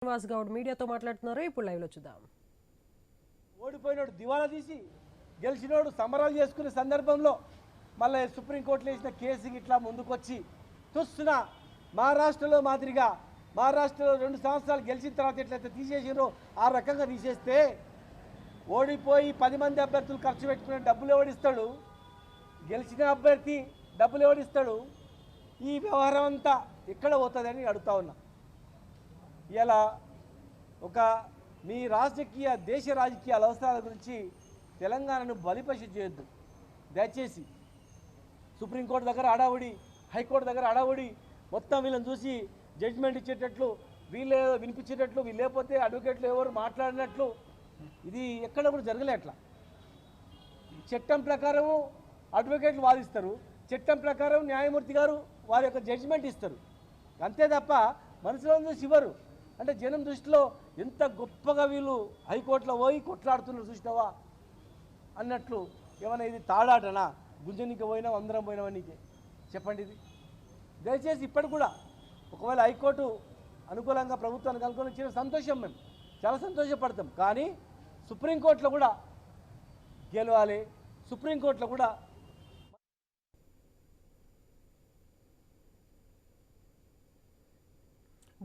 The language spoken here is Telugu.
శ్రీనివాస్ గౌడ్ మీడియాతో మాట్లాడుతున్నారు. ఇప్పుడు లైవ్ లో చూద్దాం. ఓడిపోయినోడు దివాలా తీసి గెలిచినోడు సంబరాలు చేసుకునే సందర్భంలో మళ్ళీ సుప్రీంకోర్టులో వేసిన కేసుకి ఇట్లా ముందుకొచ్చి చూస్తున్న మహారాష్ట్రలో మాదిరిగా మహారాష్ట్రలో 2 సంవత్సరాలు గెలిచిన తర్వాత ఎట్లయితే తీసేసినో ఆ రకంగా తీసేస్తే ఓడిపోయి 10 మంది అభ్యర్థులు ఖర్చు పెట్టుకునే డబ్బులు ఎవడిస్తాడు? గెలిచిన అభ్యర్థి డబ్బులు ఎవడిస్తాడు? ఈ వ్యవహారం అంతా ఎక్కడ పోతుందని అడుగుతా ఉన్నా. ఇలా ఒక మీ దేశ రాజకీయాల అవసరాల గురించి తెలంగాణను బలిపశు చేయొద్దు దయచేసి. సుప్రీంకోర్టు దగ్గర అడావుడి, హైకోర్టు దగ్గర అడావుడి, మొత్తం వీళ్ళని చూసి జడ్జిమెంట్ ఇచ్చేటట్లు, వీళ్ళే వినిపించేటట్లు, వీళ్ళు లేకపోతే అడ్వకేట్లు ఎవరు మాట్లాడినట్లు ఇది ఎక్కడ కూడా జరగలే. అట్లా చట్టం ప్రకారము అడ్వకేట్లు వాదిస్తారు, చట్టం ప్రకారం న్యాయమూర్తి గారు వారి యొక్క జడ్జిమెంట్ ఇస్తారు, అంతే తప్ప మనసులో చూసి ఇవ్వరు. అంటే జనం దృష్టిలో ఎంత గొప్పగా వీళ్ళు హైకోర్టులో పోయి కొట్లాడుతున్నారు చూసినావా అన్నట్లు. ఏమన్నా ఇది తాడాటనా? గుంజనికి పోయినాం, అందరం పోయినామా? నీకే చెప్పండి. ఇది దయచేసి ఇప్పటికి కూడా ఒకవేళ హైకోర్టు అనుకూలంగా ప్రభుత్వానికి అనుకూలంగా ఇచ్చిన సంతోషం, మేము చాలా సంతోషపడతాం. కానీ సుప్రీంకోర్టులో కూడా గెలవాలి, సుప్రీంకోర్టులో కూడా